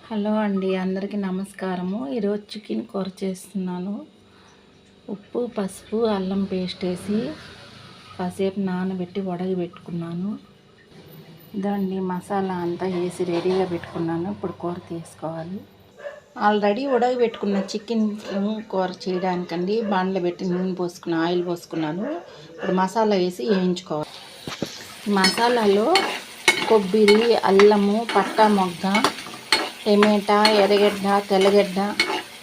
Hello అండి, అందరికీ నమస్కారము. ఈరోజు చికెన్ కూర చేస్తున్నాను. ఉప్పు, పసుపు, అల్లం పేస్ట్ వేసి కాసేపు నానబెట్టి ఉడకబెట్టుకున్నాను. ఇదండి మసాలా అంతా వేసి రెడీగా పెట్టుకున్నాను. ఇప్పుడు కూర తీసుకోవాలి. ఆల్రెడీ ఉడకబెట్టుకున్న చికెన్ కూర చేయడానికండి బాండ్లో పెట్టి నూనె పోసుకున్న ఆయిల్ పోసుకున్నాను. ఇప్పుడు మసాలా వేసి వేయించుకోవాలి. మసాలాలో కొబ్బరి, అల్లము, పట్టా మొగ్గ, టమాటా, ఎర్రగడ్డ, తెల్లగడ్డ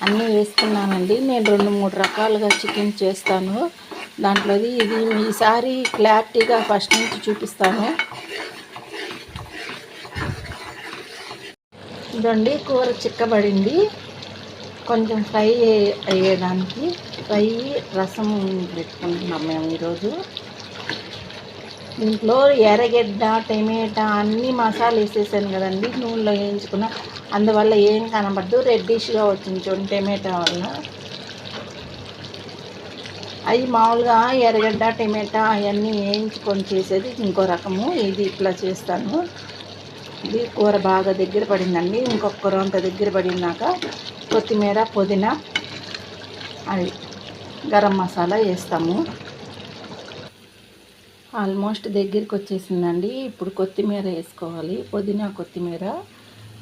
అన్నీ వేసుకున్నానండి. నేను 2-3 రకాలుగా చికెన్ చేస్తాను. దాంట్లోది ఇది ఈసారి క్లారిటీగా ఫస్ట్ నుంచి చూపిస్తాను. ఇదండి కూర చిక్కబడింది. కొంచెం ఫ్రై అయ్యేదానికి రసం పెట్టుకుంటున్నాం మేము ఈరోజు. దీంట్లో ఎర్రగడ్డ, టమాటా అన్నీ మసాలా వేసేసాను కదండి, నూనెలో వేయించుకున్న. అందువల్ల ఏం కనబడదు, రెడ్డిష్గా వచ్చింది చూడండి టమాటా వల్ల. అవి మామూలుగా ఎర్రగడ్డ, టమాటా అవన్నీ వేయించుకొని చేసేది ఇంకో రకము. ఇది ఇట్లా చేస్తాను. ఇది కూర బాగా దగ్గర పడిందండి. ఇంకొక రొంత దగ్గర పడినాక కొత్తిమీర, పుదీనా, అది గరం మసాలా వేస్తాము. ఆల్మోస్ట్ దగ్గరికి వచ్చేసిందండి. ఇప్పుడు కొత్తిమీర వేసుకోవాలి, పుదీనా, కొత్తిమీర.